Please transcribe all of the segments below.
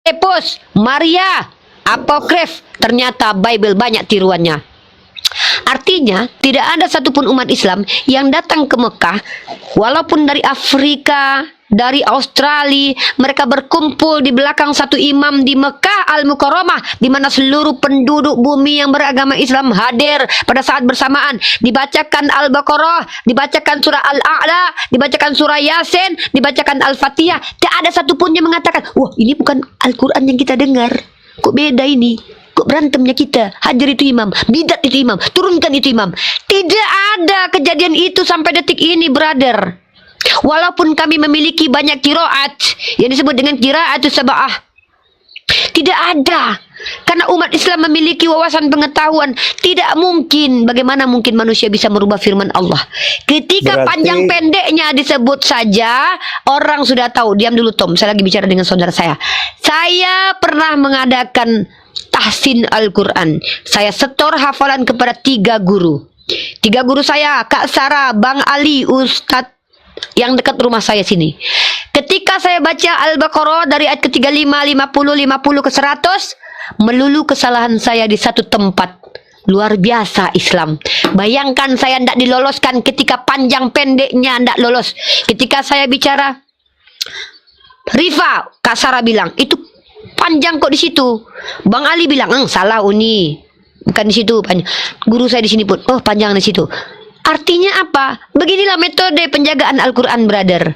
Apokryphos, Maria, Apokrif, ternyata Bible banyak tiruannya. Artinya, tidak ada satupun umat Islam yang datang ke Mekah, walaupun dari Afrika, dari Australia, mereka berkumpul di belakang satu imam di Mekah Al-Mukarramah, di mana seluruh penduduk bumi yang beragama Islam hadir pada saat bersamaan. Dibacakan Al-Baqarah, dibacakan surah Al-A'la, dibacakan surah Yasin, dibacakan Al-Fatihah. Tak ada satupun yang mengatakan, wah ini bukan Al-Quran yang kita dengar. Kok beda ini? Kok berantemnya kita? Hajar itu imam, bidat itu imam, turunkan itu imam. Tidak ada kejadian itu sampai detik ini, brother. Walaupun kami memiliki banyak qiraat yang disebut dengan qiraat sab'ah, tidak ada. Karena umat Islam memiliki wawasan pengetahuan. Tidak mungkin. Bagaimana mungkin manusia bisa merubah firman Allah? Ketika panjang pendeknya disebut saja, orang sudah tahu. Diam dulu Tom, saya lagi bicara dengan saudara saya. Saya pernah mengadakan tahsin Al-Quran. Saya setor hafalan kepada 3 guru. 3 guru saya, Kak Sarah, Bang Ali, Ustadz yang dekat rumah saya sini. Ketika saya baca Al-Baqarah dari ayat ke-35, 50, 50 ke 100, melulu kesalahan saya di satu tempat. Luar biasa Islam. Bayangkan saya tidak diloloskan ketika panjang pendeknya tidak lolos. Ketika saya bicara Rifa, Kak Sarah bilang, itu panjang kok di situ. Bang Ali bilang, salah Uni. Bukan di situ panjang. Guru saya di sini pun, oh panjang di situ. Artinya apa? Beginilah metode penjagaan Al-Quran, brother.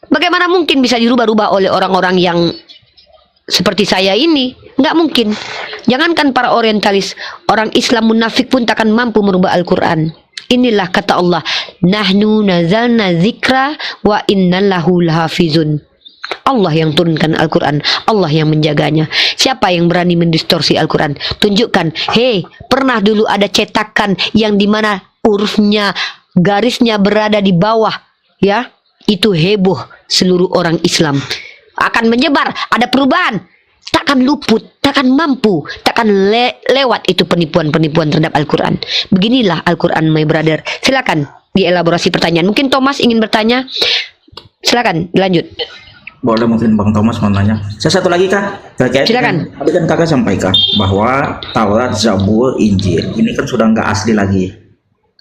Bagaimana mungkin bisa dirubah-rubah oleh orang-orang yang seperti saya ini? Nggak mungkin. Jangankan para orientalis, orang Islam munafik pun takkan mampu merubah Al-Quran. Inilah kata Allah, Nahnu nazalna zikra wa inna lahu lahafizun. Allah yang turunkan Al-Quran, Allah yang menjaganya. Siapa yang berani mendistorsi Al-Quran? Tunjukkan, hei, pernah dulu ada cetakan yang dimana hurufnya, garisnya berada di bawah, ya, itu heboh seluruh orang Islam. Akan menyebar, ada perubahan. Takkan luput, takkan mampu, takkan lewat itu penipuan-penipuan terhadap Al-Quran. Beginilah Al-Quran, my brother. Silakan dielaborasi pertanyaan. Mungkin Thomas ingin bertanya. Silakan, lanjut. Boleh mungkin Bang Thomas mau nanya. Saya satu lagi Kak. Silakan. Tadi kan Kakak sampaikan bahwa Taurat, Zabur, Injil ini kan sudah nggak asli lagi.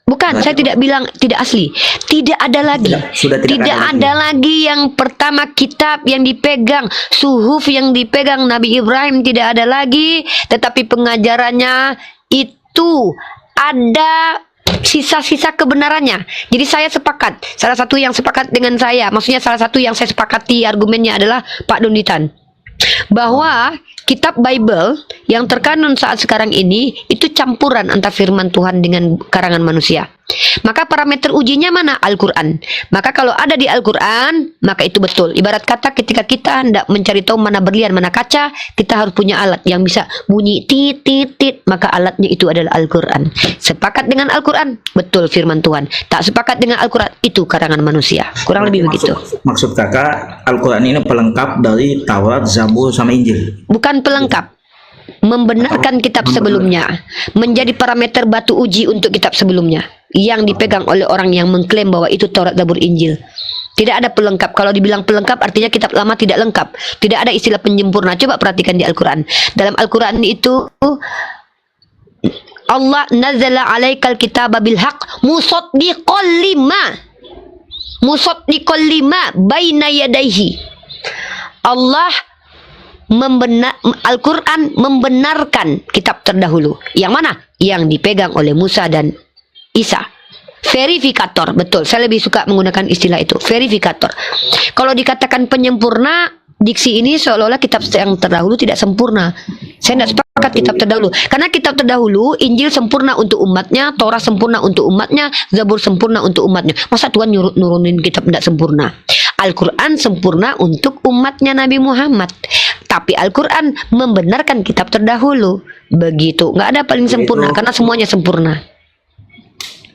Bukan, saya tidak bilang tidak asli. Tidak ada lagi. Sudah tidak ada lagi yang pertama kitab yang dipegang, suhuf yang dipegang Nabi Ibrahim tidak ada lagi. Tetapi pengajarannya itu ada sisa-sisa kebenarannya. Jadi saya sepakat. Salah satu yang sepakat dengan saya, maksudnya salah satu yang saya sepakati argumennya adalah Pak Donitan, bahwa kitab Bible yang terkanun saat sekarang ini itu campuran antara firman Tuhan dengan karangan manusia. Maka parameter ujinya mana? Al-Quran. Maka kalau ada di Al-Quran, maka itu betul. Ibarat kata ketika kita hendak mencari tahu mana berlian, mana kaca, kita harus punya alat yang bisa bunyi tit, tit, tit. Maka alatnya itu adalah Al-Quran. Sepakat dengan Al-Quran, betul firman Tuhan. Tak sepakat dengan Al-Quran, itu karangan manusia. Kurang lebih begitu. Maksud kakak, Al-Quran ini pelengkap dari Taurat, Zabur, sama Injil? Bukan pelengkap. Membenarkan kitab sebelumnya. Menjadi parameter batu uji untuk kitab sebelumnya. Yang dipegang oleh orang yang mengklaim bahwa itu Taurat, Zabur, Injil. Tidak ada pelengkap. Kalau dibilang pelengkap artinya kitab lama tidak lengkap. Tidak ada istilah penyempurna. Coba perhatikan di Al-Quran. Dalam Al-Quran itu Allah nazala alaikal kitaba bil haq musaddiqal lima baina yadaihi. Allah Al-Quran membenarkan kitab terdahulu. Yang mana? Yang dipegang oleh Musa dan Isa. Verifikator, betul. Saya lebih suka menggunakan istilah itu, verifikator. Kalau dikatakan penyempurna, diksi ini seolah-olah kitab yang terdahulu tidak sempurna. Saya tidak sepakat kitab terdahulu. Karena kitab terdahulu, Injil sempurna untuk umatnya, Torah sempurna untuk umatnya, Zabur sempurna untuk umatnya. Masa Tuhan nurunin kitab tidak sempurna? Al-Quran sempurna untuk umatnya Nabi Muhammad. Tapi Al-Quran membenarkan kitab terdahulu. Begitu. Nggak ada paling sempurna, karena semuanya sempurna.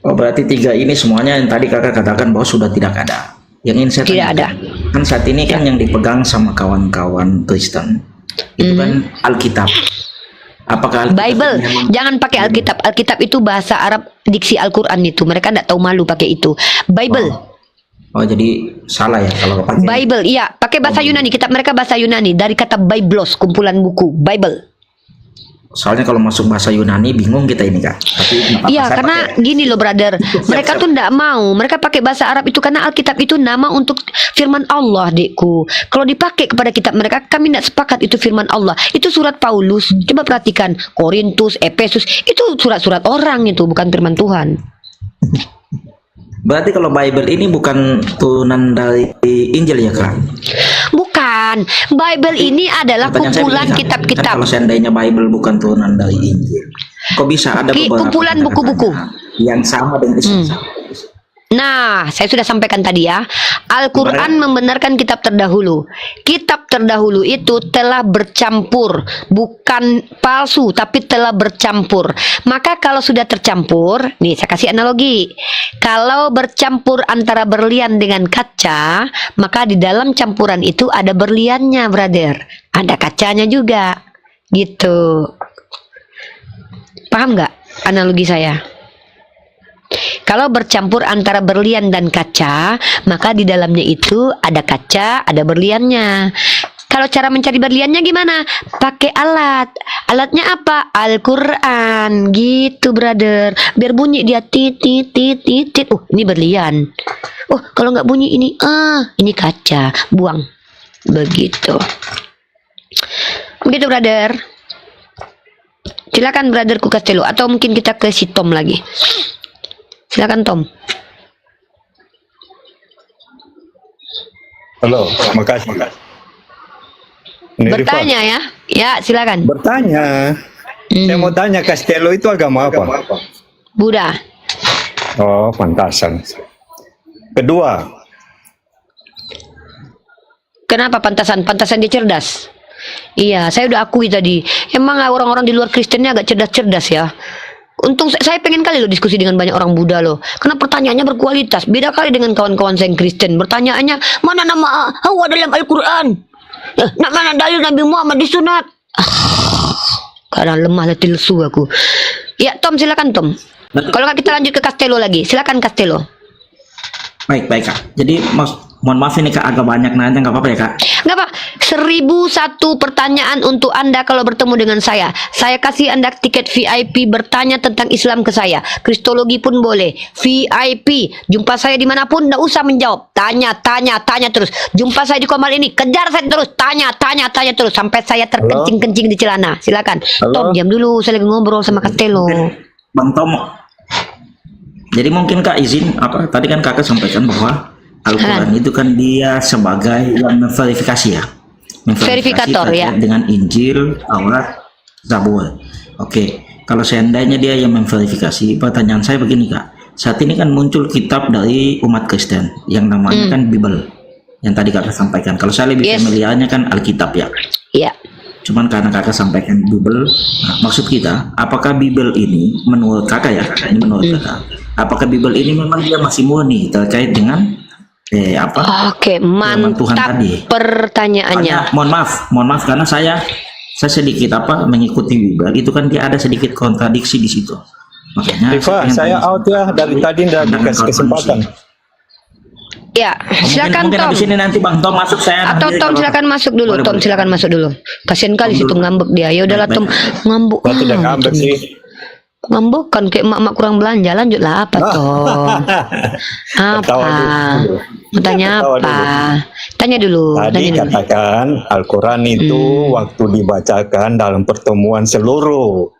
Oh, berarti 3 ini semuanya yang tadi kakak katakan bahwa sudah tidak ada. Yang ingin saya tidak tanya, ada. Kan saat ini kan yang dipegang sama kawan-kawan Kristen itu kan Alkitab. Apakah Alkitab Bible? Jangan pakai Alkitab. Alkitab itu bahasa Arab, diksi Al-Quran itu. Mereka tidak tahu malu pakai itu. Bible. Oh, jadi salah ya kalau pakai. Bible, iya, pakai bahasa Yunani. Kitab mereka bahasa Yunani dari kata Biblos, kumpulan buku, Bible. Soalnya kalau masuk bahasa Yunani bingung kita ini Kak. Tapi nggak apa-apa, Iya, saya karena pakai. gini loh, brother. Mereka tuh ndak mau. Mereka pakai bahasa Arab itu karena Alkitab itu nama untuk firman Allah, Dekku. Kalau dipakai kepada kitab mereka, kami ndak sepakat itu firman Allah. Itu surat Paulus. Coba perhatikan, Korintus, Efesus, itu surat-surat orang itu, bukan firman Tuhan. Berarti kalau Bible ini bukan turunan dari Injil ya Kak? Bukan. Bible ini adalah Pertanyaan saya kumpulan begini, Kak. kitab-kitab. Kan kalau seandainya Bible bukan turunan dari Injil, kok bisa ada beberapa Kumpulan buku-buku. kata-kata yang sama dengan Islam? Nah, saya sudah sampaikan tadi ya. Al-Quran membenarkan kitab terdahulu. Kitab terdahulu itu telah bercampur, bukan palsu, tapi telah bercampur. Maka kalau sudah tercampur, nih saya kasih analogi. Kalau bercampur antara berlian dengan kaca, maka di dalam campuran itu ada berliannya, brother. Ada kacanya juga. Gitu. Paham nggak analogi saya? Kalau bercampur antara berlian dan kaca, maka di dalamnya itu ada kaca, ada berliannya. Kalau cara mencari berliannya gimana? Pakai alat. Alatnya apa? Al-Quran. Gitu, brother. Biar bunyi dia titit, titit, titit. Ini berlian. Oh, kalau nggak bunyi ini, ini kaca. Buang. Begitu. Begitu, brother. Silakan, brotherku Castello. Atau mungkin kita ke si Tom lagi. Silakan Tom. Halo, makasih. Ini Bertanya ya. Ya, silakan. Bertanya. Saya mau tanya, Castello itu agama apa? Buddha. Oh, pantasan. Kedua, Kenapa pantasan? Pantasan dia cerdas. Iya, saya udah akui tadi. Emang orang-orang di luar Kristennya agak cerdas-cerdas ya. Untung saya pengen kali loh diskusi dengan banyak orang Buddha loh. Karena pertanyaannya berkualitas. Beda kali dengan kawan-kawan saya yang Kristen. Pertanyaannya, mana nama Hawa dalam Al-Quran? Mana dalil Nabi Muhammad disunat? Karena lemah hati lesu aku. Ya, Tom, silakan Tom. Kalau nggak kita lanjut ke Castello lagi. Silakan Castello. Baik, baik Kak. Jadi mohon maaf ini Kak agak banyak nanya, nggak apa-apa ya Kak? Nggak apa, 1001 pertanyaan untuk Anda kalau bertemu dengan saya. Saya kasih Anda tiket VIP bertanya tentang Islam ke saya. Kristologi pun boleh. VIP, jumpa saya dimanapun, nggak usah menjawab. Tanya, tanya, tanya terus. Jumpa saya di Komal ini, kejar saya terus. Tanya, tanya, tanya terus. Sampai saya terkencing-kencing di celana. Silakan. Tom, diam dulu. Saya lagi ngobrol sama Castello. Bang Tom. Jadi mungkin Kak izin, tadi kan Kakak sampaikan bahwa Al-Quran itu kan dia sebagai yang memverifikasi ya. Verifikator ya. Dengan Injil, Taurat, Zabur. Oke, kalau seandainya dia yang memverifikasi, pertanyaan saya begini Kak. Saat ini kan muncul kitab dari umat Kristen yang namanya kan Bible. Yang tadi Kakak sampaikan. Kalau saya lebih familiarnya kan Alkitab ya. Iya. Cuman karena Kakak sampaikan Bible, maksud kita, apakah Bible ini menurut Kakak ya, ini menurut Kakak, apakah Bible ini memang dia masih murni terkait dengan Oke, firman Tuhan mantap tadi? pertanyaannya. Karena, mohon maaf karena saya sedikit mengikuti Bible, itu kan dia ada sedikit kontradiksi di situ. Makanya Rifa, saya out ya dari tadi tidak dikasih kesempatan. Ya, silakan mungkin Tom. habis ini nanti Bang Tom masuk saya. Atau nanti Tom kalau- silakan masuk dulu. Boleh, Tom boleh. silakan masuk dulu. Kasian kali situ ngambek dia. Ya udahlah Tom, ngambek. Saya tidak ngambek Tom. sih. Ngambek kan kayak emak-emak kurang belanja. Lanjutlah apa Tom? Ketawa Apa? dulu. Mau tanya Ketawa apa? dulu. Tanya dulu. Tadi Tanya dulu. katakan Al-Quran itu waktu dibacakan dalam pertemuan seluruh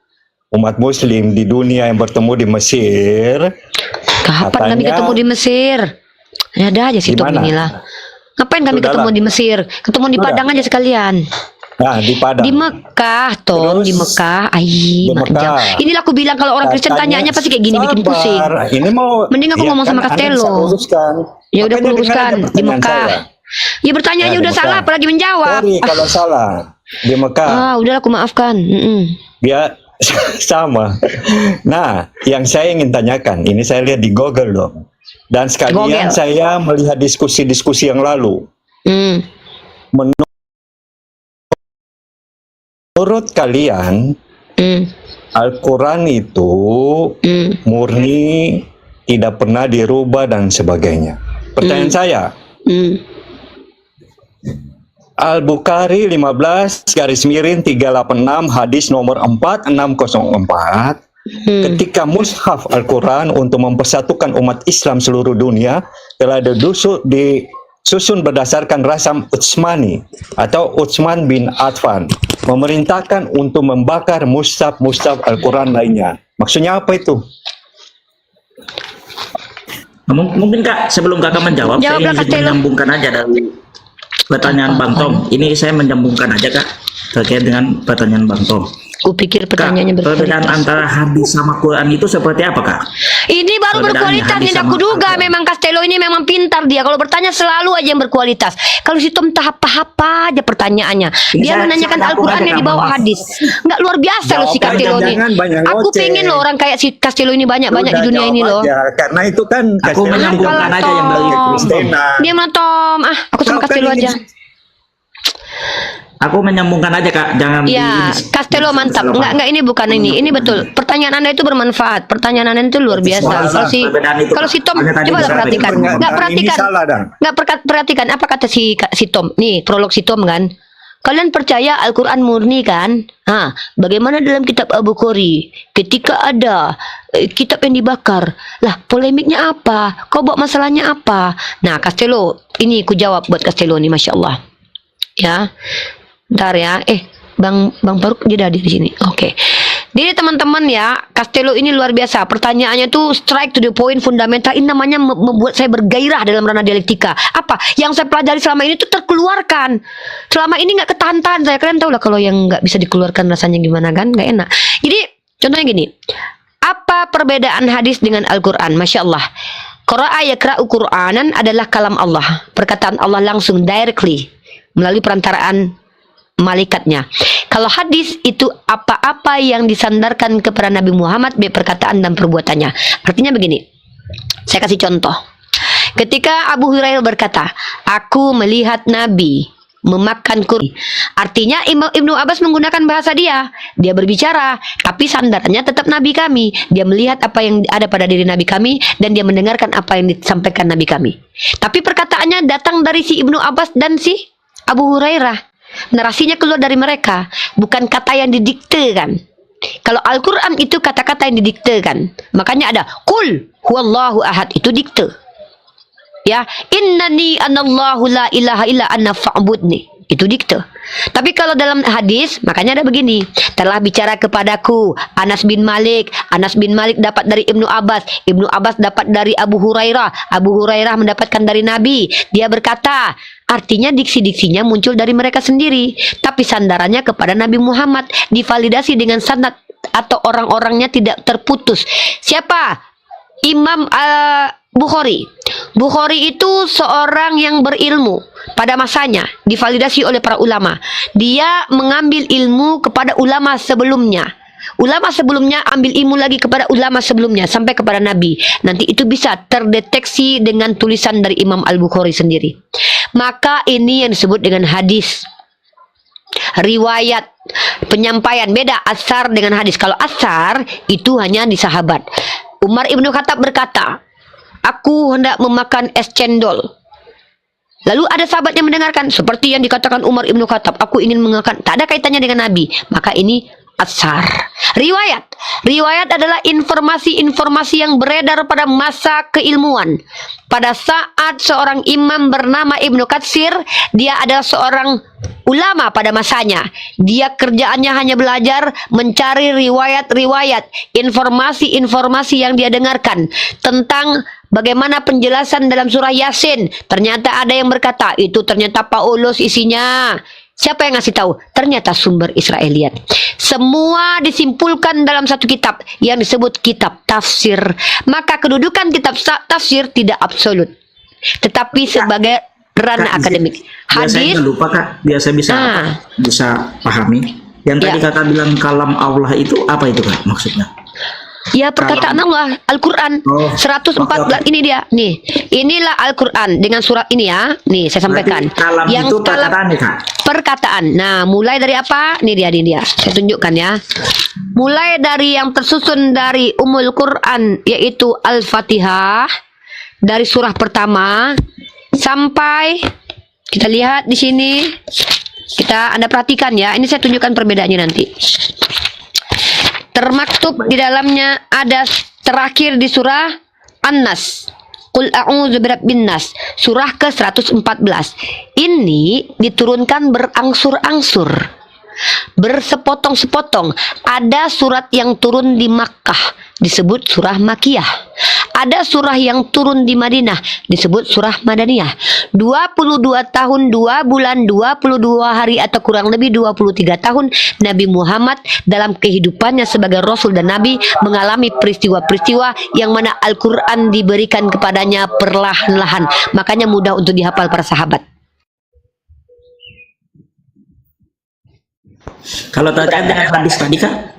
umat muslim di dunia yang bertemu di Mesir. Kapan kami katanya- ketemu di Mesir? Ada aja sih Di Tom mana? inilah. Ngapain kami Sudahlah. ketemu di Mesir? Ketemu di Sudah. Padang aja sekalian. Nah, di Padang. Di Mekah, Tom, Terus, di Mekah. di Mekah. Inilah aku bilang kalau orang Kristen Katanya, tanyanya pasti kayak gini bikin sabar. pusing. Ini mau Mending aku ngomong sama Anda Castello. bisa luruskan. Ya udah Makanya aku luruskan dengar aja di pertanyaan Mekah. saya. Ya bertanya Ya, udah di salah Mekah. apalagi menjawab. Sorry kalau salah. Di Mekah. Udah aku maafkan. Dia sama. Nah, yang saya ingin tanyakan, ini saya lihat di Google loh. Dan sekalian Google. saya melihat diskusi-diskusi yang lalu. Hmm. Menurut kalian, Hmm. Al-Quran itu Hmm. murni, tidak pernah dirubah dan sebagainya. Pertanyaan saya, Al-Bukhari 15/386 hadis nomor 4604, ketika mushaf Al-Quran untuk mempersatukan umat Islam seluruh dunia telah disusun berdasarkan rasam Utsmani atau Utsman bin Affan, memerintahkan untuk membakar mushaf Al-Quran lainnya. Maksudnya apa itu? Mungkin Kak, sebelum Kakak menjawab, saya Jawablah, ingin Kak Telo. menyambungkan aja dari pertanyaan Bang Tom. Ini saya menyambungkan aja Kak terkait dengan pertanyaan Bang Tom. Kupikir Kak, pertanyaannya perbedaan berkualitas. antara hadis sama Quran itu seperti apa Kak? Ini baru Perbedaannya berkualitas hadis yang sama aku duga. Al-Quran. Memang Castello ini memang pintar dia. Kalau bertanya selalu aja yang berkualitas. Kalau si Tom tahap apa aja pertanyaannya. Ini Dia saya menanyakan lakukan Al-Quran aja, yang Kak, dibawa Mama. hadis. Enggak luar biasa loh si Jawab aja, Castello ini. jangan banyak Aku ngoceh. pengen loh orang kayak si Castello ini banyak-banyak di Udah dunia ini jawab loh. aja, karena itu kan Aku Castello menyambungkan Alah, aja yang dari Tom. Kristina. Dia mana Tom? Aku sama Kau kan Castello ini- aja. Aku menyambungkan aja Kak, jangan Ya, Castello mantap. Enggak ini bukan ini. Ini betul. Pertanyaan Anda itu bermanfaat. Pertanyaan Anda itu luar biasa. Perbedaan itu, Kalau si Tom Hanya tadi coba bisa perhatikan. beda. Enggak Ini perhatikan. salah dah. Enggak perhatikan apa kata si Tom. Nih, prolog si Tom kan. Kalian percaya Al-Quran murni kan? Bagaimana dalam kitab Al-Bukhari? Ketika ada kitab yang dibakar. Lah, polemiknya apa? Kau bawa masalahnya apa? Nah, Castello, ini ku jawab buat Castello nih, Masya Allah. Ya. Bentar ya. Bang Faruk dia ada di sini. Oke. Jadi teman-teman ya, Castello ini luar biasa. Pertanyaannya tuh strike to the point, fundamental. Ini namanya membuat saya bergairah dalam ranah dialektika. Apa? Yang saya pelajari selama ini tuh terkeluarkan. Selama ini nggak ketahan-tahan saya. Kalian tahu lah kalau yang nggak bisa dikeluarkan rasanya gimana kan? Nggak enak. Jadi contohnya gini. Apa perbedaan hadis dengan Al-Quran? Masya Allah. Qura'a yakra'u Qur'anan adalah kalam Allah. Perkataan Allah langsung, directly. Melalui perantaraan malaikatnya. Kalau hadis itu apa-apa yang disandarkan kepada Nabi Muhammad baik perkataan dan perbuatannya. Artinya begini. Saya kasih contoh. Ketika Abu Hurairah berkata, aku melihat Nabi memakan kurma. Artinya Ibnu Abbas menggunakan bahasa dia. Dia berbicara, tapi sandarannya tetap Nabi kami. Dia melihat apa yang ada pada diri Nabi kami dan dia mendengarkan apa yang disampaikan Nabi kami. Tapi perkataannya datang dari si Ibnu Abbas dan si Abu Hurairah. Narasinya keluar dari mereka, bukan kata yang didiktekan. Kalau Al-Quran itu kata-kata yang didiktekan. Makanya ada Qul huwallahu ahad, itu dikte. Ya, innani anallahu la ilaha illa anna fa'budni. Itu dikte. Tapi kalau dalam hadis, makanya ada begini. Telah bicara kepadaku Anas bin Malik. Anas bin Malik dapat dari Ibnu Abbas. Ibnu Abbas dapat dari Abu Hurairah. Abu Hurairah mendapatkan dari Nabi. Dia berkata, artinya diksi-diksinya muncul dari mereka sendiri. Tapi sandarannya kepada Nabi Muhammad. Divalidasi dengan sanad atau orang-orangnya tidak terputus. Siapa? Imam Bukhari. Bukhari itu seorang yang berilmu pada masanya, divalidasi oleh para ulama. Dia mengambil ilmu kepada ulama sebelumnya. Ulama sebelumnya ambil ilmu lagi kepada ulama sebelumnya sampai kepada Nabi. Nanti itu bisa terdeteksi dengan tulisan dari Imam Al-Bukhari sendiri. Maka ini yang disebut dengan hadis. Riwayat, penyampaian, beda asar dengan hadis. Kalau asar itu hanya di sahabat. Umar Ibnu Khattab berkata, aku hendak memakan es cendol. Lalu ada sahabat yang mendengarkan seperti yang dikatakan Umar Ibnu Khattab, aku ingin mengangkat. Tak ada kaitannya dengan Nabi. Maka ini asar. Riwayat adalah informasi-informasi yang beredar pada masa keilmuan. Pada saat seorang imam bernama Ibnu Katsir, dia adalah seorang ulama pada masanya. Dia kerjaannya hanya belajar mencari riwayat-riwayat, informasi-informasi yang dia dengarkan tentang bagaimana penjelasan dalam surah Yasin. Ternyata ada yang berkata, itu ternyata Paulus isinya. Siapa yang ngasih tahu? Ternyata sumber Israeliat. Semua disimpulkan dalam satu kitab yang disebut kitab tafsir. Maka kedudukan kitab tafsir tidak absolut, tetapi sebagai ranah Kak, akademik. Biasa Hadis lupa Kak, biasa bisa pahami. Yang tadi Kakak bilang kalam Allah itu apa itu Kak maksudnya? ya perkataan Allah, Al-Quran. Oh, 114 ini dia. Nih, inilah Al-Quran dengan surat ini ya. Nih saya sampaikan. Berarti kalam Yang itu perkataan ya Kak? Perkataan. Nah, mulai dari apa? Ini dia. Saya tunjukkan ya. Mulai dari yang tersusun dari Ummul Quran, yaitu Al-Fatihah. dari surah pertama sampai kita lihat di sini. Anda perhatikan ya. Ini saya tunjukkan perbedaannya nanti. Termaktub di dalamnya ada terakhir di surah An-Nas. Qul a'udzu birabbin nas, surah ke-114. Ini diturunkan berangsur-angsur, bersepotong-sepotong. Ada surat yang turun di Makkah, disebut surah Makkiyah. Ada surah yang turun di Madinah, disebut surah Madaniyah. 22 tahun, 2 bulan, 22 hari atau kurang lebih 23 tahun Nabi Muhammad dalam kehidupannya sebagai Rasul dan Nabi mengalami peristiwa-peristiwa yang mana Al-Quran diberikan kepadanya perlahan-lahan. Makanya mudah untuk dihafal para sahabat. Kalau terkait dengan hadis tadi Kak,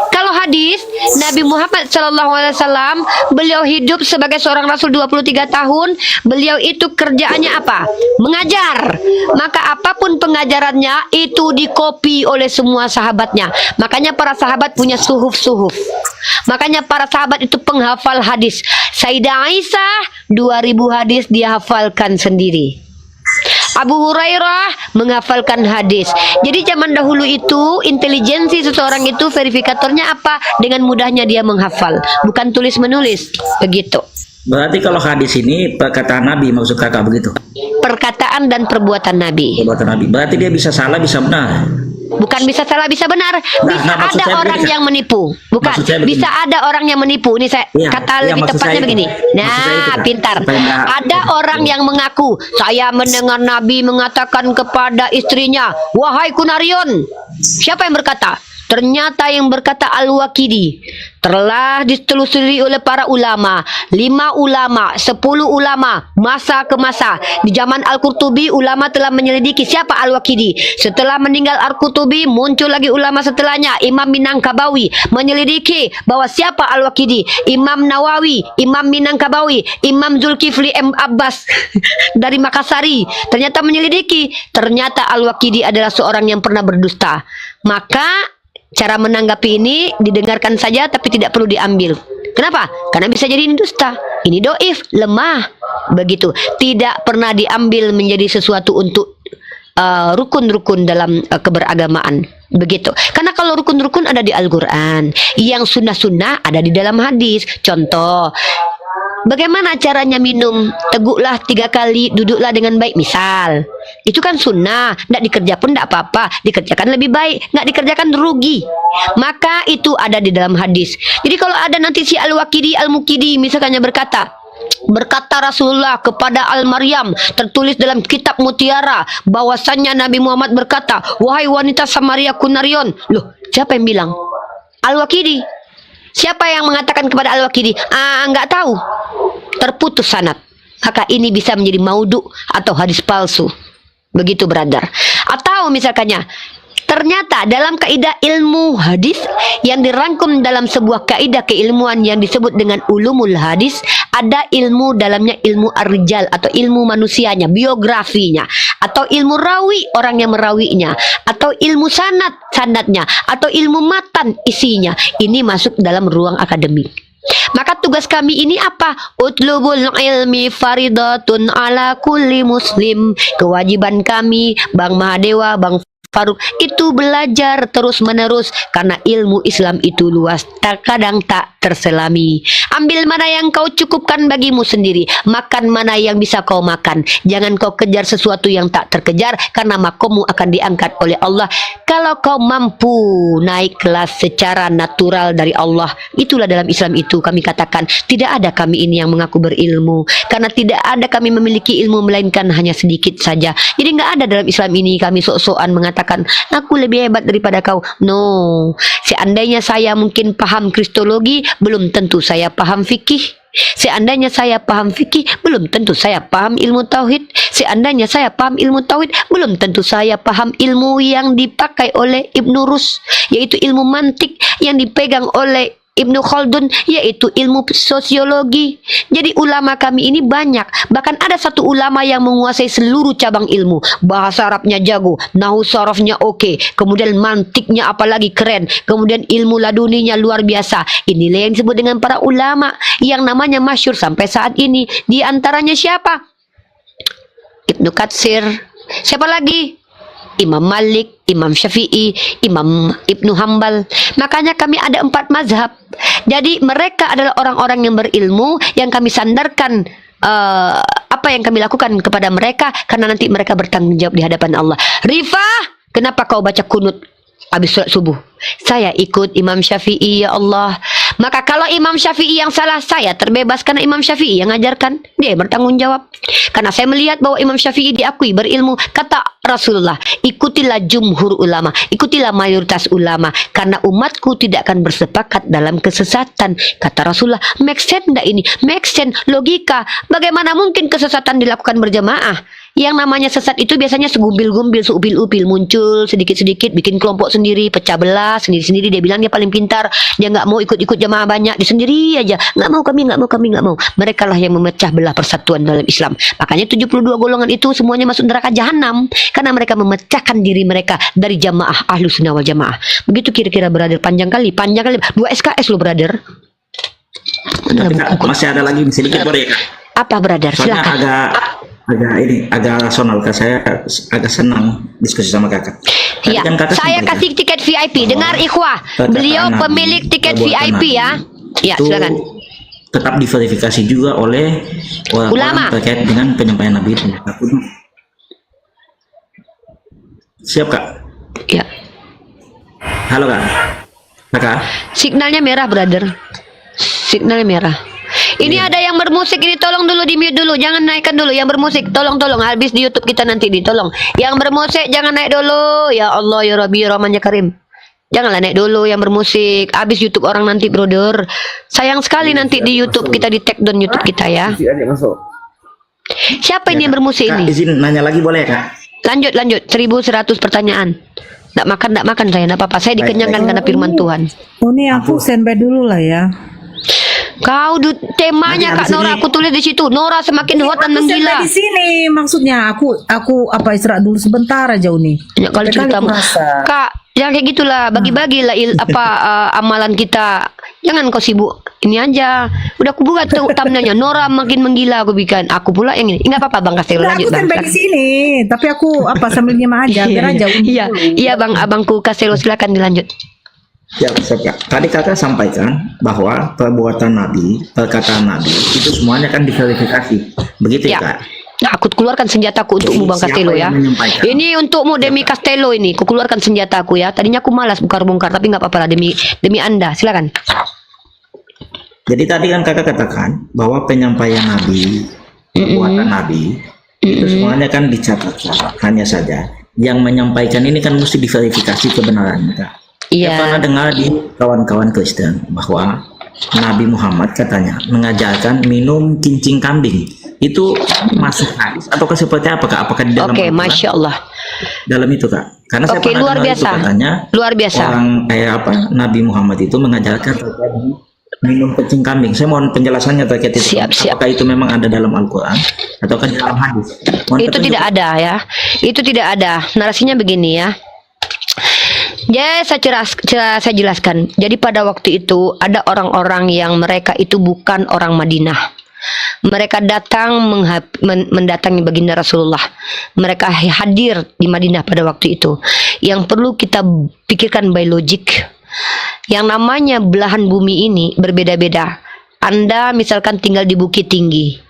Kalau hadis Nabi Muhammad SAW, beliau hidup sebagai seorang Rasul 23 tahun. Beliau itu kerjaannya apa? Mengajar. Maka apapun pengajarannya itu dikopi oleh semua sahabatnya. Makanya para sahabat punya suhuf-suhuf. Makanya para sahabat itu penghafal hadis. Sayyidah Aisyah 2000 hadis dia hafalkan sendiri. Abu Hurairah menghafalkan hadis. Jadi zaman dahulu itu intelijensi seseorang itu verifikatornya apa? Dengan mudahnya dia menghafal, bukan tulis menulis. Begitu. berarti kalau hadis ini perkataan Nabi maksud Kakak begitu? Perkataan dan perbuatan Nabi. Perbuatan Nabi. Berarti dia bisa salah bisa benar. Bukan bisa salah bisa benar. Bisa maksud ada saya orang begini, yang menipu. Bukan. Maksud saya begini. Bisa ada orang yang menipu. Ini saya Iya, kata iya, lebih maksud tepatnya saya itu. begini. Maksud saya itu, Nah, Kak. pintar. Supaya nggak- Ada orang yang mengaku, saya mendengar Nabi mengatakan kepada istrinya, "Wahai Kunarion." Siapa yang berkata? Ternyata yang berkata Al-Waqidi. Telah ditelusuri oleh para ulama, 5 ulama, 10 ulama, masa ke masa. Di zaman Al-Qurtubi ulama telah menyelidiki siapa Al-Waqidi. Setelah meninggal Al-Qurtubi muncul lagi ulama setelahnya, Imam Minangkabawi menyelidiki bahwa siapa Al-Waqidi. Imam Nawawi, Imam Minangkabawi, Imam Zulkifli M. Abbas dari Makassari ternyata menyelidiki, ternyata Al-Waqidi adalah seorang yang pernah berdusta. Maka cara menanggapi ini didengarkan saja tapi tidak perlu diambil. Kenapa? Karena bisa jadi ini dusta, ini doif, lemah. Begitu. Tidak pernah diambil menjadi sesuatu untuk rukun-rukun dalam keberagamaan. Begitu. Karena kalau rukun-rukun ada di Al-Quran, yang sunnah-sunnah ada di dalam hadis. Contoh, bagaimana caranya minum? Teguklah 3 kali, duduklah dengan baik. Misal, itu kan sunnah. Tidak dikerja pun tidak apa-apa. Dikerjakan lebih baik. Nggak dikerjakan rugi. Maka itu ada di dalam hadis. Jadi kalau ada nanti si Al-Waqidi, Al-Mukidi misalkannya berkata Rasulullah kepada Al-Maryam, tertulis dalam kitab Mutiara bahwasannya Nabi Muhammad berkata, "Wahai wanita Samaria Kunarion." Loh, siapa yang bilang? Al-Waqidi. Siapa yang mengatakan kepada Al-Waqidi? Enggak tahu. Terputus sanad. Maka ini bisa menjadi maudhu atau hadis palsu. Begitu, brother. Atau misalkannya, ternyata dalam kaidah ilmu hadis yang dirangkum dalam sebuah kaidah keilmuan yang disebut dengan ulumul hadis, ada ilmu dalamnya ilmu ar-rijal atau ilmu manusianya, biografinya, atau ilmu rawi orang yang merawinya, atau ilmu sanadnya, atau ilmu matan isinya. Ini masuk dalam ruang akademik. Maka tugas kami ini apa? Utlubul ilmi faridatun ala kulli muslim. Kewajiban kami, Bang Mahadewa, Bang Faruk, itu belajar terus menerus karena ilmu Islam itu luas, terkadang tak terselami. Ambil mana yang kau cukupkan bagimu sendiri, makan mana yang bisa kau makan. Jangan kau kejar sesuatu yang tak terkejar, karena makommu akan diangkat oleh Allah kalau kau mampu naik kelas secara natural dari Allah. Itulah dalam Islam itu kami katakan tidak ada kami ini yang mengaku berilmu, karena tidak ada kami memiliki ilmu melainkan hanya sedikit saja. Jadi nggak ada dalam Islam ini kami sok-sokan mengatakan aku lebih hebat daripada kau. No. Seandainya saya mungkin paham kristologi, belum tentu saya paham fikih. Seandainya saya paham fikih, belum tentu saya paham ilmu tauhid. Seandainya saya paham ilmu tauhid, belum tentu saya paham ilmu yang dipakai oleh Ibnu Rus, yaitu ilmu mantik yang dipegang oleh Ibnu Khaldun, yaitu ilmu sosiologi. Jadi ulama kami ini banyak. Bahkan ada satu ulama yang menguasai seluruh cabang ilmu. Bahasa Arabnya jago, nahu sarafnya oke, kemudian mantiknya apalagi keren, kemudian ilmu laduninya luar biasa. Inilah yang disebut dengan para ulama yang namanya masyhur sampai saat ini. Di antaranya siapa? Ibnu Katsir. Siapa lagi? Imam Malik, Imam Syafi'i, Imam Ibnu Hambal. Makanya kami ada 4 mazhab. Jadi mereka adalah orang-orang yang berilmu yang kami sandarkan apa yang kami lakukan kepada mereka, karena nanti mereka bertanggung jawab di hadapan Allah. Rifah, kenapa kau baca kunut habis sholat subuh? Saya ikut Imam Syafi'i, ya Allah. Maka kalau Imam Syafi'i yang salah, saya terbebas karena Imam Syafi'i yang ngajarkan. Dia bertanggung jawab. Karena saya melihat bahwa Imam Syafi'i diakui berilmu. Kata Rasulullah, ikutilah jumhur ulama, ikutilah mayoritas ulama, karena umatku tidak akan bersepakat dalam kesesatan. Kata Rasulullah, make sense enggak ini? Make sense, logika. Bagaimana mungkin kesesatan dilakukan berjamaah? Yang namanya sesat itu biasanya segumbil-gumbil, seupil-upil, muncul sedikit-sedikit, bikin kelompok sendiri, pecah belah sendiri-sendiri. Dia bilang dia paling pintar, dia nggak mau ikut-ikut jamaah banyak, dia sendiri aja. Nggak mau kami, nggak mau kami, nggak mau. Mereka lah yang memecah belah persatuan dalam Islam. Makanya 72 golongan itu semuanya masuk neraka jahanam, karena mereka memecahkan diri mereka dari jamaah Ahlus Sunnah wal Jamaah. Begitu kira-kira, brother. Panjang kali. 2 SKS lo, brother. Tapi, Kak, masih ada lagi sedikit boleh ya, Kak? Apa, brother? Soalnya Silakan. agak rasional, Kak. Saya agak senang diskusi sama Kakak. Tadi Ya, kan Kakak saya sampaikan kasih tiket VIP. Dengar ikhwah, perkataan beliau Nabi, pemilik tiket perbuatan VIP ya. Nabi Ya, itu silakan. tetap diverifikasi juga oleh Ulama. orang-orang terkait dengan penyampaian Nabi itu. Siap, Kak? Ya. Halo, Kak. Kakak. Signalnya merah, brother. Signalnya merah. Ini ada yang bermusik ini, tolong dulu di mute dulu, jangan naikkan dulu yang bermusik, tolong habis di YouTube kita nanti tolong. Yang bermusik jangan naik dulu, ya Allah ya Rabbi ya Rahman ya Karim. Janganlah naik dulu yang bermusik, habis YouTube orang nanti, brother. Sayang sekali nanti di YouTube kita di take down YouTube kita ya. Siapa ini yang bermusik Kak, ini? izin nanya lagi boleh, Kak? Lanjut 1100 pertanyaan. Nggak makan saya, nggak apa-apa. Saya dikenyangkan karena firman Tuhan. Oh, ini aku standby dulu lah ya. Kau temanya Nanti Kak habis Nora, ini- aku tulis di situ. Nora semakin hot dan Aku menggila. standby di sini, maksudnya aku apa istirahat dulu sebentar aja Uni. Banyak kali Sampai cerita, kali kurasa. Kak. Yang kayak gitulah, bagi-bagilah amalan kita. Jangan kau sibuk ini aja. Udah aku buat tuh thumbnailnya. Nora makin menggila aku bikin. Aku pula yang ini. Enggak apa-apa Bang Castelo, Nah, lanjut aku Bang. standby di Silakan. sini, tapi aku sambil nyimak aja, biar aja Uni Iya, dulu. iya Bang, abangku Castelo, silakan dilanjut. Ya, siap, Kak. Tadi Kakak sampaikan bahwa perbuatan Nabi, perkataan Nabi itu semuanya kan diverifikasi. Begitu ya, Ya. Kak? Nah, aku keluarkan senjataku untukmu Jadi, Bang siapa Castelo ya. yang menyampaikan? Ini untukmu demi Castelo ini. Ku keluarkan senjataku ya. Tadinya aku malas bongkar-bongkar, tapi nggak apa-apa lah demi Anda. Silakan. Jadi tadi kan Kakak katakan bahwa penyampaian Nabi, perbuatan Nabi itu semuanya kan dicatatkan. Hanya saja yang menyampaikan ini kan mesti diverifikasi kebenarannya, Kak. Saya pernah Iya. dengar di kawan-kawan Kristen bahwa Nabi Muhammad katanya mengajarkan minum kincing kambing. Itu masuk hadis ataukah seperti apa, Kak? Apakah di dalam Oke, Al-Quran? Masya Allah. Dalam itu, Kak? Karena saya Oke, pernah luar dengar biasa. itu katanya Luar biasa. orang kayak apa Nabi Muhammad itu mengajarkan terkait minum kencing kambing. Saya mohon penjelasannya terkait itu. Siap, siap. Apakah itu memang ada dalam Al-Quran ataukah di dalam hadis? Mohon Itu petunjuk. tidak ada ya. Itu tidak ada. Narasinya begini ya. Ya, saya jelaskan. Jadi pada waktu itu ada orang-orang yang mereka itu bukan orang Madinah. Mereka datang mendatangi baginda Rasulullah. Mereka hadir di Madinah pada waktu itu. Yang perlu kita pikirkan by logic. Yang namanya belahan bumi ini berbeda-beda. Anda misalkan tinggal di Bukit Tinggi.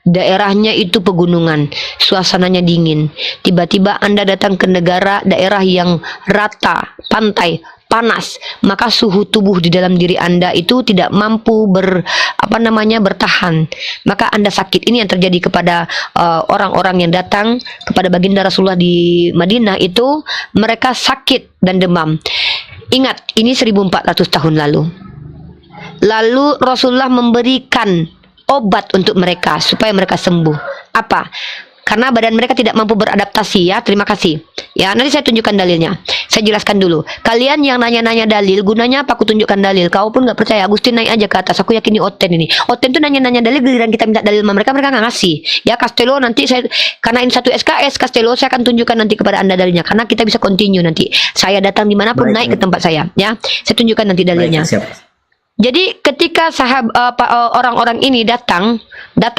Daerahnya itu pegunungan, suasananya dingin. Tiba-tiba Anda datang ke daerah yang rata, pantai, panas, maka suhu tubuh di dalam diri Anda itu tidak mampu bertahan. Maka Anda sakit. Ini yang terjadi kepada orang-orang yang datang kepada baginda Rasulullah di Madinah itu, mereka sakit dan demam. Ingat, ini 1400 tahun lalu. Lalu Rasulullah memberikan obat untuk mereka supaya mereka sembuh. Apa? karena badan mereka tidak mampu beradaptasi ya. Terima kasih. Ya, nanti saya tunjukkan dalilnya. Saya jelaskan dulu. Kalian yang nanya-nanya dalil, gunanya apa aku tunjukkan dalil? Kau pun nggak percaya. Agustin naik aja ke atas. Aku yakin ini Oten ini. Oten tuh nanya-nanya dalil, giliran kita minta dalil sama mereka, mereka nggak ngasih. Ya, Castello nanti saya, karena ini satu SKS Castello, saya akan tunjukkan nanti kepada Anda dalilnya. Karena kita bisa continue nanti. Saya datang dimanapun, Baik, naik ke tempat saya. Ya, saya tunjukkan nanti dalilnya. Baik, siap. Jadi ketika orang-orang ini datang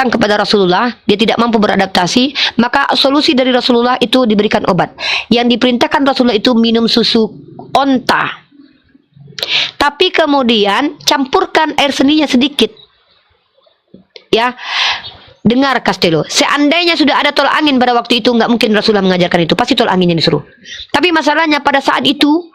kepada Rasulullah, dia tidak mampu beradaptasi, maka solusi dari Rasulullah itu diberikan obat. Yang diperintahkan Rasulullah itu minum susu onta. Tapi kemudian campurkan air seninya sedikit. Ya. Dengar Castello, seandainya sudah ada tolak angin pada waktu itu, nggak mungkin Rasulullah mengajarkan itu. Pasti tolak anginnya disuruh. Tapi masalahnya pada saat itu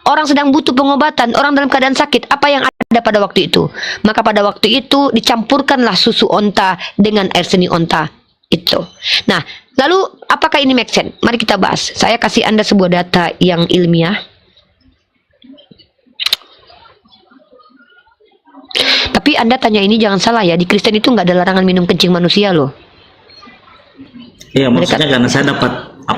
orang sedang butuh pengobatan, orang dalam keadaan sakit. Apa yang ada pada waktu itu? Maka pada waktu itu dicampurkanlah susu onta dengan air seni onta. Itu. Nah, lalu apakah ini make sense? Mari kita bahas. Saya kasih Anda sebuah data yang ilmiah. Tapi Anda tanya ini jangan salah ya. Di Kristen itu nggak ada larangan minum kencing manusia loh. Iya, maksudnya karena saya dapat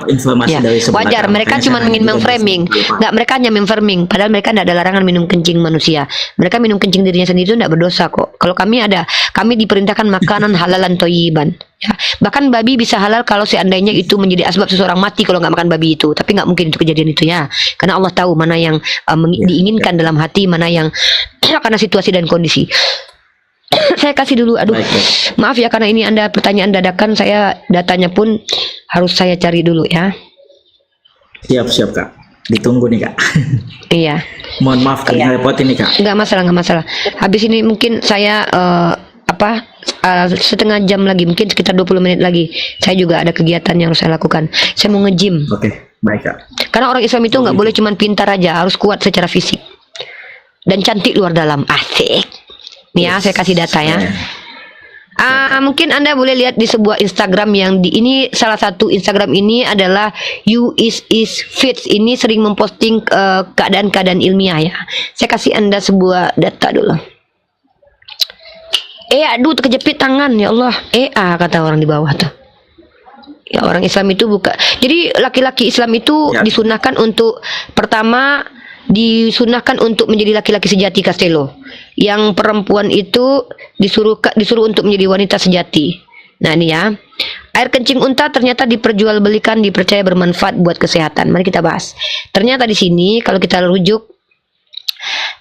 informasi Ya, dari sebelah. wajar mereka cuma ingin memframing, nggak, mereka hanya memframing, padahal mereka tidak ada larangan minum kencing manusia. Mereka minum kencing dirinya sendiri itu tidak berdosa kok. Kalau kami kami diperintahkan makanan halalan toyiban. Ya, bahkan babi bisa halal kalau seandainya itu menjadi asbab seseorang mati kalau nggak makan babi itu. Tapi nggak mungkin itu kejadian itu ya, karena Allah tahu mana yang diinginkan dalam hati, mana yang karena situasi dan kondisi. Saya kasih dulu, aduh, maaf ya karena ini Anda pertanyaan dadakan, saya datanya pun harus saya cari dulu ya. Siap Kak, ditunggu nih Kak. Iya. Mohon maaf karena repot ini Kak. Nggak masalah. Habis ini mungkin saya setengah jam lagi, mungkin sekitar 20 menit lagi. Saya juga ada kegiatan yang harus saya lakukan. Saya mau nge-gym. Oke, baik Kak. Karena orang Islam itu nggak boleh cuma pintar aja, harus kuat secara fisik dan cantik luar dalam. Asik. Nih ya, saya kasih data ya. Mungkin Anda boleh lihat di sebuah Instagram yang ini salah satu Instagram ini adalah You is Fit. Ini sering memposting keadaan-keadaan ilmiah ya. Saya kasih Anda sebuah data dulu. Aduh terkejepit tangan ya Allah. Kata orang di bawah tuh. Ya, orang Islam itu buka. Jadi laki-laki Islam itu disunahkan untuk disunahkan untuk menjadi laki-laki sejati Castello. Yang perempuan itu disuruh untuk menjadi wanita sejati. Nah ini ya, air kencing unta ternyata diperjualbelikan, dipercaya bermanfaat buat kesehatan. Mari kita bahas. Ternyata di sini kalau kita rujuk,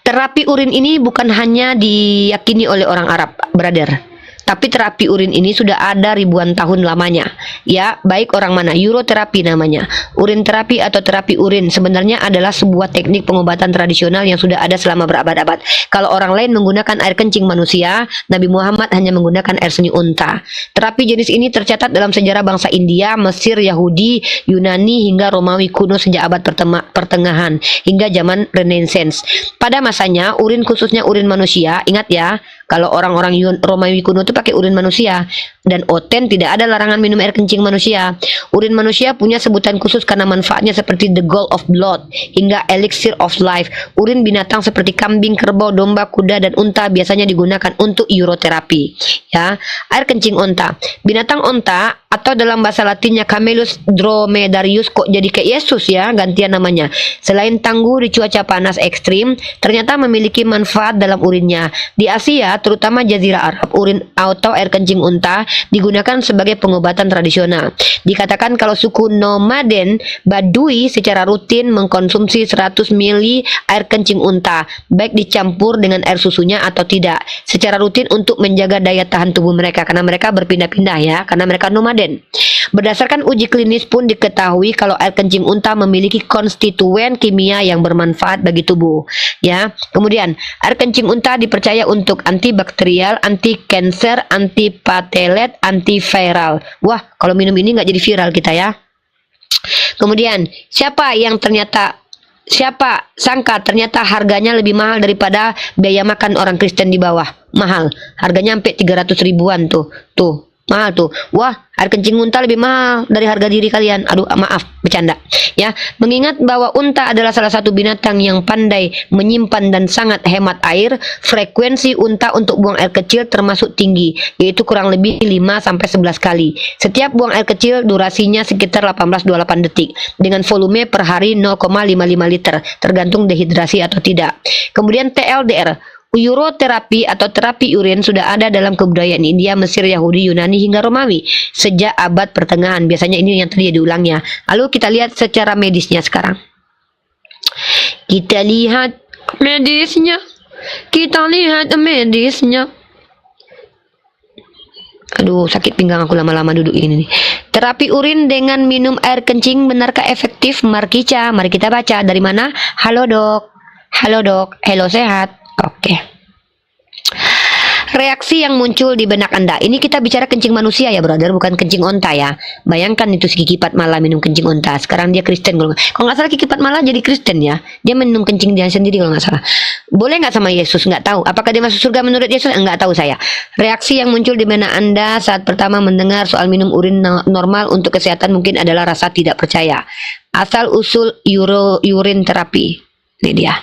terapi urin ini bukan hanya diyakini oleh orang Arab, brother. Tapi terapi urin ini sudah ada ribuan tahun lamanya. Ya, baik orang mana, uroterapi namanya. Urin terapi atau terapi urin sebenarnya adalah sebuah teknik pengobatan tradisional yang sudah ada selama berabad-abad. Kalau orang lain menggunakan air kencing manusia, Nabi Muhammad hanya menggunakan air seni unta. Terapi jenis ini tercatat dalam sejarah bangsa India, Mesir, Yahudi, Yunani, hingga Romawi kuno sejak abad pertengahan hingga zaman Renaissance. Pada masanya, urin khususnya urin manusia, ingat ya, kalau orang-orang Romawi kuno itu pakai urin manusia, dan Oten tidak ada larangan minum air kencing manusia. Urin manusia punya sebutan khusus karena manfaatnya seperti the gall of blood hingga elixir of life. Urin binatang seperti kambing, kerbau, domba, kuda, dan unta biasanya digunakan untuk uroterapi. Ya, air kencing unta. Binatang unta atau dalam bahasa Latinnya Camelus dromedarius, kok jadi kayak Yesus ya, gantian namanya. Selain tangguh di cuaca panas ekstrim, ternyata memiliki manfaat dalam urinnya. Di Asia, terutama Jazirah Arab, urin atau air kencing unta digunakan sebagai pengobatan tradisional. Dikatakan kalau suku nomaden Badui secara rutin mengkonsumsi 100 ml air kencing unta, baik dicampur dengan air susunya atau tidak, secara rutin untuk menjaga daya tahan tubuh mereka, karena mereka berpindah-pindah ya, karena mereka nomaden. Berdasarkan uji klinis pun diketahui kalau air kencing unta memiliki konstituen kimia yang bermanfaat bagi tubuh. Ya, kemudian air kencing unta dipercaya untuk antibakterial, anti kanker, anti patelet, antiviral. Wah, kalau minum ini nggak jadi viral kita ya. Kemudian siapa sangka ternyata harganya lebih mahal daripada biaya makan orang Kristen di bawah. Mahal, harganya sampai 300 ribuan tuh. Mahal tuh. Wah, air kencing unta lebih mahal dari harga diri kalian. Aduh, maaf, bercanda. Ya, mengingat bahwa unta adalah salah satu binatang yang pandai menyimpan dan sangat hemat air, frekuensi unta untuk buang air kecil termasuk tinggi, yaitu kurang lebih 5 sampai 11 kali. Setiap buang air kecil durasinya sekitar 18-28 detik dengan volume per hari 0,55 liter, tergantung dehidrasi atau tidak. Kemudian TLDR, uroterapi atau terapi urin sudah ada dalam kebudayaan India, Mesir, Yahudi, Yunani hingga Romawi sejak abad pertengahan. Biasanya ini yang tadi diulangnya. Lalu kita lihat secara medisnya sekarang. Kita lihat medisnya. Kita lihat medisnya. Aduh, sakit pinggang aku lama-lama duduk ini nih. Terapi urin dengan minum air kencing benarkah efektif? Markica, mari kita baca. Dari mana? Halo dok. Halo dok. Halo sehat. Oke. Reaksi yang muncul di benak Anda. Ini kita bicara kencing manusia ya, brother, bukan kencing onta ya. Bayangkan itu si Kiki Patmala minum kencing onta. Sekarang dia Kristen kalau nggak salah. Kiki Patmala jadi Kristen ya. Dia minum kencing dia sendiri kalau nggak salah. Boleh nggak sama Yesus? Nggak tahu. Apakah dia masuk surga menurut Yesus? Nggak tahu saya. Reaksi yang muncul di benak Anda saat pertama mendengar soal minum urin normal untuk kesehatan mungkin adalah rasa tidak percaya. Asal usul urin terapi. Ini dia.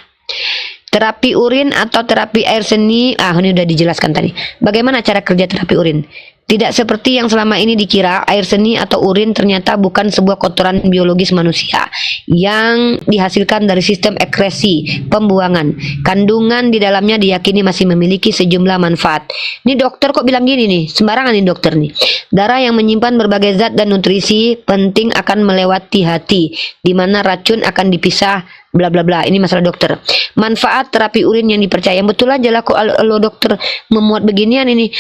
Terapi urin atau terapi air seni, ini udah dijelaskan tadi. Bagaimana cara kerja terapi urin? Tidak seperti yang selama ini dikira, air seni atau urin ternyata bukan sebuah kotoran biologis manusia yang dihasilkan dari sistem ekskresi, pembuangan. Kandungan di dalamnya diyakini masih memiliki sejumlah manfaat. Ini dokter kok bilang gini nih, sembarangan nih dokter nih. Darah yang menyimpan berbagai zat dan nutrisi penting akan melewati hati, di mana racun akan dipisah, bla bla bla. Ini masalah dokter. Manfaat terapi urin yang dipercaya. Betul aja lah kok lo dokter memuat beginian ini.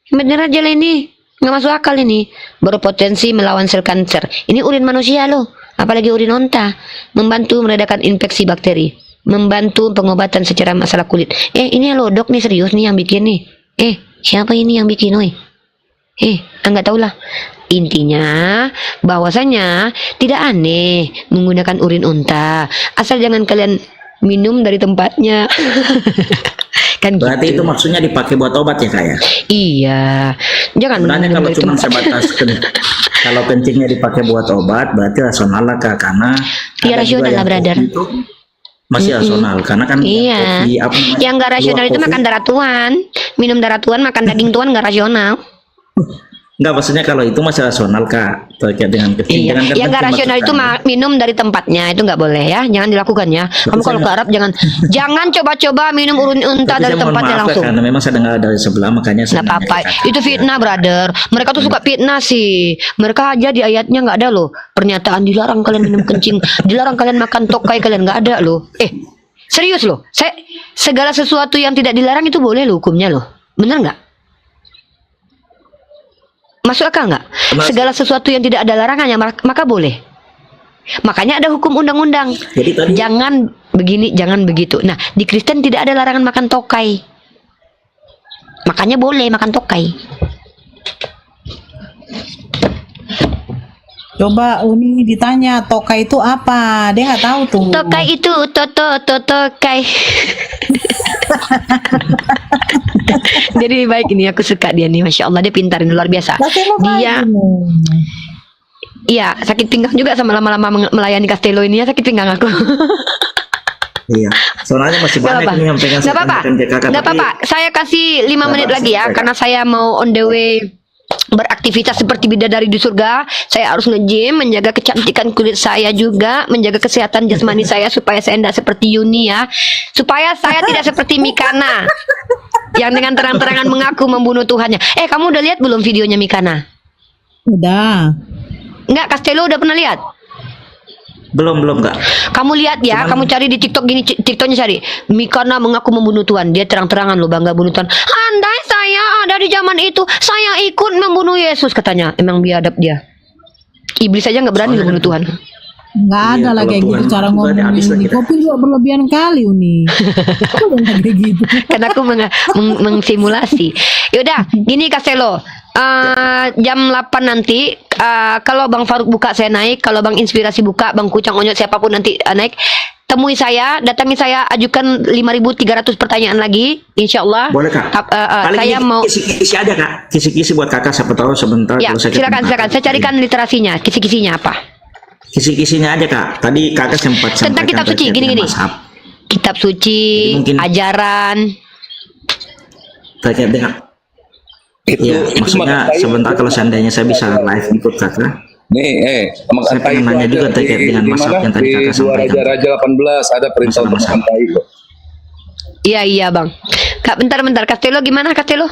Bener aja lah ini, nggak masuk akal ini. Berpotensi melawan sel kanker. Ini urin manusia loh, apalagi urin onta. Membantu meredakan infeksi bakteri, membantu pengobatan secara masalah kulit. Ini loh dok nih, serius nih yang bikin nih. Siapa ini yang bikin, oi? Nggak tahu lah. Intinya bahwasanya tidak aneh menggunakan urin unta, asal jangan kalian minum dari tempatnya. Kan Berarti gitu. itu maksudnya dipakai buat obat ya kak ya? Iya, jangan Sebenarnya minum kalau dari cuma tempat. sebatas kalau kencingnya dipakai buat obat berarti rasional lah kak, karena Iya, ada juga rasional lah, yang brother. kopi itu masih rasional karena kan Iya. kopi, apa namanya, Yang nggak rasional luwak itu kopi. makan darah tuan, minum darah tuan, makan daging tuan nggak rasional. Enggak, maksudnya kalau itu masih rasional kak terkait dengan kencing. Iya. Jangan kan Yang nggak kencing rasional itu maksudnya. minum dari tempatnya, itu nggak boleh ya, jangan dilakukan ya. Kamu kalau ke Arab jangan coba-coba minum urin unta Tapi dari saya mohon tempatnya maaf, langsung. karena memang saya dengar dari sebelah makanya saya Nggak apa-apa, nanya ke kakak. itu fitnah brother. Mereka tuh suka fitnah sih. Mereka aja di ayatnya nggak ada loh pernyataan dilarang kalian minum kencing, dilarang kalian makan tokai, kalian nggak ada loh. Serius loh, segala sesuatu yang tidak dilarang itu boleh loh hukumnya loh, bener nggak? Masuk akal nggak? Masuk. Segala sesuatu yang tidak ada larangannya maka boleh. Makanya ada hukum undang-undang. Jadi tadi Jangan begini, jangan begitu. Nah, di Kristen tidak ada larangan makan tokai. Makanya boleh makan tokai. Coba Uni ditanya tokai itu apa? Dia nggak tahu tuh. Tokai itu tokai. Jadi baik ini, aku suka dia nih, masya Allah, dia pintar, ini luar biasa. Lah, saya mau Dia, main. iya, sakit pinggang juga sama lama-lama melayani Castello ini ya, sakit pinggang aku. iya, soalnya masih Gak banyak apa-apa. nih yang pengen Gak saya apa-apa. tanyakan ke kakak. Gak tapi apa-apa. Saya kasih 5 Gak menit apa-apa, lagi ya, silakan. karena saya mau on the way beraktivitas seperti bidadari di surga. Saya harus nge-gym, menjaga kecantikan kulit saya juga, menjaga kesehatan jasmani saya supaya saya tidak seperti Yuni ya, supaya saya tidak seperti Mikana yang dengan terang-terangan mengaku membunuh Tuhannya. Kamu udah lihat belum videonya Mikana? Udah. Enggak, Castello udah pernah lihat? belum kak. Kamu lihat ya, kamu cari di TikTok gini, TikToknya cari Mikana mengaku membunuh Tuhan. Dia terang-terangan loh bangga bunuh Tuhan. Andai saya ada di zaman itu, saya ikut membunuh Yesus katanya. Emang biadab dia. Iblis saja nggak berani membunuh Tuhan. Nggak ada Iya, lah kalau kayak gitu Tuhan cara juga ngomong habis lah Uni. kita. Kopi juga berlebihan kali Uni. Kok udah kayak gitu? Karena aku mengsimulasi. Yaudah, gini Castello. Jam 8 nanti kalau Bang Faruk buka saya naik, kalau Bang Inspirasi buka, Bang Kucang Onyot siapapun nanti naik. temui saya, datangi saya, ajukan 5.300 pertanyaan lagi, insya Allah. Boleh Kak? Paling Saya ini mau. kisi-kisi aja Kak. Kisi-kisi buat Kakak siapa tahu sebentar. Ya, kalau saya silakan, ketemu silakan. Kakak. Saya carikan literasinya, kisi-kisinya apa? Kisi-kisinya aja Kak. Tadi Kakak sempat Tentang sampaikan kitab suci, terkait dengan gini-gini. mazhab. Kitab suci, Jadi mungkin- ajaran. Terkait dengan Iya, maksudnya mengatai- sebentar kalau seandainya saya bisa live ikut Kakak. Nih, Saya pengen nanya juga terkait dengan mazhab yang tadi Kakak di 2 sampaikan. Raja-Raja 18 ada perintah untuk Masalah-masalah. mengatai itu. Iya, iya bang. Kak, bentar. Castello gimana Castello?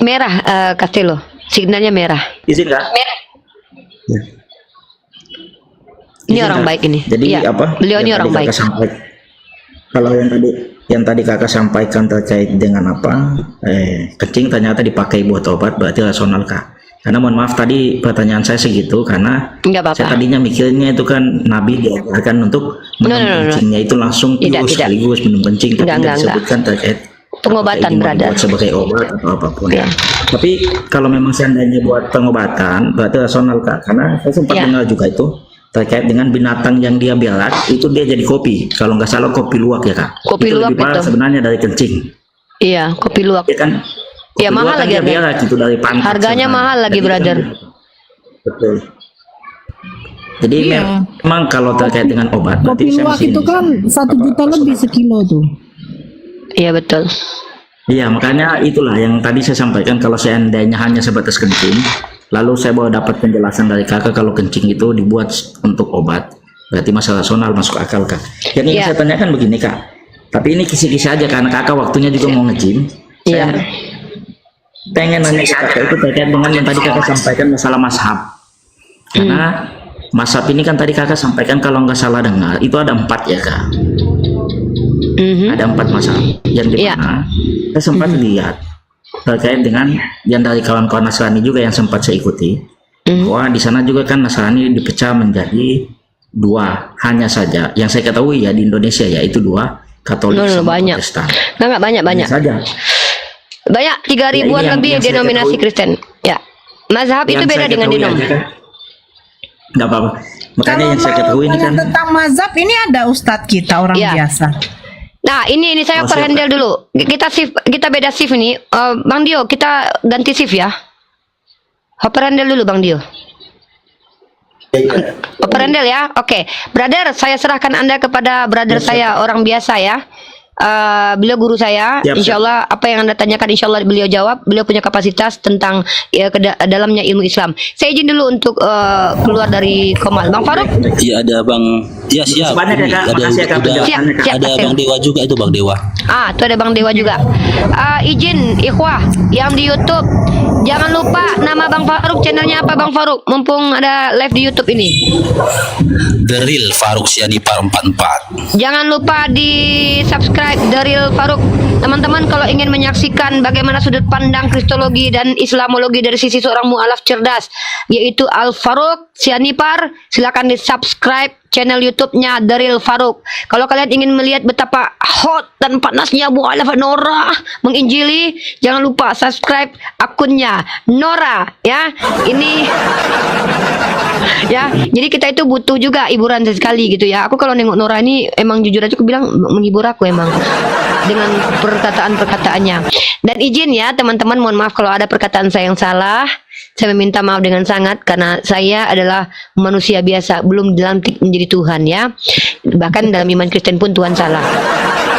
Merah, Castello. Signalnya merah. Izin Kak? Ya. Ini Izin, orang Kak. baik ini. Jadi Iya, apa? beliau ini yang orang tadi baik. Kakak sampaikan. Kalau yang tadi Kakak sampaikan terkait dengan apa? Kencing ternyata dipakai buat obat, berarti rasional Kak. Karena mohon maaf tadi pertanyaan saya segitu karena Enggak apa-apa. saya tadinya mikirnya itu kan Nabi diajarkan untuk minum No. kencingnya itu langsung Tidak, terus tidak. sekaligus minum kencing, tapi Enggak. disebutkan terkait Pengobatan, apakah ini mau brother. dibuat sebagai obat atau apapun Iya. ya. Tapi kalau memang seandainya buat pengobatan berarti rasional Kak, karena saya sempat Iya. dengar juga itu terkait dengan binatang yang dia biarak itu dia jadi kopi, kalau nggak salah kopi luwak ya Kak. Kopi Itu luwak lebih mahal itu. sebenarnya dari kencing Iya, kopi luwak. ya kan. Iya, Kopi mahal luwak kan lagi dia harganya. biarak itu dari pantat Harganya sebenarnya. mahal lagi, Jadi kan- brother. betul. Jadi Iya. memang kalau terkait dengan obat berarti Kopi saya luwak mesti itu ini, kan 1 juta lebih sekilo tuh. Iya betul. Iya, makanya itulah yang tadi saya sampaikan kalau seandainya hanya sebatas kencing, lalu saya baru dapat penjelasan dari Kakak kalau kencing itu dibuat untuk obat, berarti masalah rasional masuk akal Kak. Yang ingin Iya. saya tanyakan begini Kak, tapi ini kisi-kisi aja karena Kakak waktunya juga mau nge-gym. Iya. Saya pengen nanya ke Kakak itu terkait dengan yang tadi Kakak sampaikan masalah mazhab. Karena mazhab ini kan tadi Kakak sampaikan kalau nggak salah dengar itu ada 4 ya Kak. Mhm. Ada 4 mazhab yang di Iya. mana saya sempat lihat terkait dengan yang dari kawan-kawan Nasrani juga yang sempat saya ikuti bahwa di sana juga kan Nasrani dipecah menjadi 2 hanya saja yang saya ketahui ya di Indonesia ya itu 2 Katolik No, sama banyak. Protestan Nggak banyak. hanya saja. Banyak 3.000-an Ya, ini lebih yang saya denominasi ketahui. Kristen. Ya. Mazhab itu Yang beda saya dengan ketahui denom. aja, kan. Nggak apa-apa, makanya yang saya ketahui ini kan tentang mazhab ini ada ustadz kita orang Iya. biasa. Nah, ini saya Oh, siap, perhandle dulu. Kita beda shift ini. Bang Dio, kita ganti shift ya. Perhandle dulu Bang Dio. Perhandle ya. Oke. Brother, saya serahkan Anda kepada brother saya orang biasa ya. Beliau guru saya, Siap, insya Allah apa yang Anda tanyakan insya Allah beliau jawab. Beliau punya kapasitas tentang dalamnya ilmu Islam. Saya izin dulu untuk keluar dari Komal. Bang Faruk, Iya ada Bang, ya siap. Banyak ya, Ini Kak. ada Makasih ya, Kak, udah penjelasannya, Kak. Siap, ada siap. Bang Dewa juga itu Bang Dewa. itu ada Bang Dewa juga. Izin ikhwah yang di YouTube, jangan lupa nama Bang Faruk, channelnya apa Bang Faruk? Mumpung ada live di YouTube ini. The Real Faruk Sianipar 44. Jangan lupa di subscribe The Real Faruk. Teman-teman kalau ingin menyaksikan bagaimana sudut pandang Kristologi dan Islamologi dari sisi seorang mu'alaf cerdas, yaitu Al Faruk Sianipar, silakan di subscribe channel YouTube-nya The Real Faruk. Kalau kalian ingin melihat betapa hot dan panasnya mu'alaf Nora menginjili, jangan lupa subscribe akunnya Nora ya. Ini ya, jadi kita itu butuh juga hiburan sekali gitu ya. Aku kalau nengok Nora ini emang jujur aja aku bilang menghibur aku emang dengan perkataan-perkataannya. Dan izin ya teman-teman, mohon maaf kalau ada perkataan saya yang salah. Saya meminta maaf dengan sangat karena saya adalah manusia biasa, belum dilantik menjadi Tuhan ya. Bahkan dalam iman Kristen pun Tuhan salah.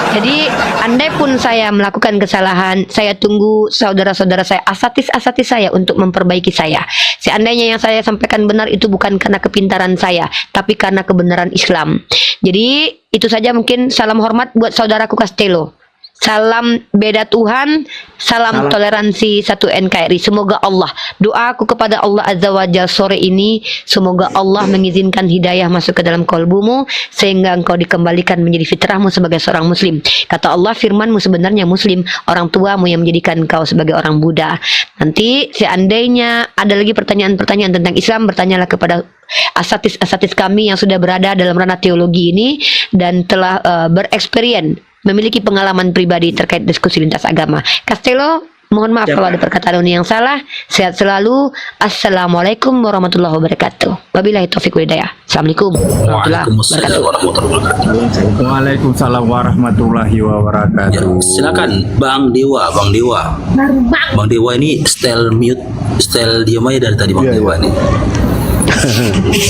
Jadi andai pun saya melakukan kesalahan, saya tunggu saudara-saudara saya, asatis-asatis saya untuk memperbaiki saya. Seandainya yang saya sampaikan benar itu bukan karena kepintaran saya, tapi karena kebenaran Islam. Jadi itu saja mungkin. Salam hormat buat saudaraku Castello. Salam beda Tuhan, salam toleransi satu NKRI. Semoga Allah, doaku kepada Allah Azza wa Jalla sore ini, semoga Allah mengizinkan hidayah masuk ke dalam kolbumu sehingga engkau dikembalikan menjadi fitrahmu sebagai seorang muslim. Kata Allah, firmanmu sebenarnya muslim, orang tuamu yang menjadikan engkau sebagai orang Buddha. Nanti seandainya ada lagi pertanyaan-pertanyaan tentang Islam, bertanyalah kepada asatis-asatis kami yang sudah berada dalam ranah teologi ini dan telah bereksperience, memiliki pengalaman pribadi terkait diskusi lintas agama. Castello, mohon maaf kalau ada perkataan yang salah. Sehat selalu. Assalamualaikum warahmatullahi wabarakatuh. Wabillahi taufiq wal hidayah. Assalamualaikum warahmatullahi Waalaikumsalam warahmatullahi wabarakatuh. Waalaikumsalam warahmatullahi Ya, wabarakatuh. silakan Bang Dewa, Bang Dewa. Bang Dewa ini style mute, style diam aja dari tadi Bang Dewa ini.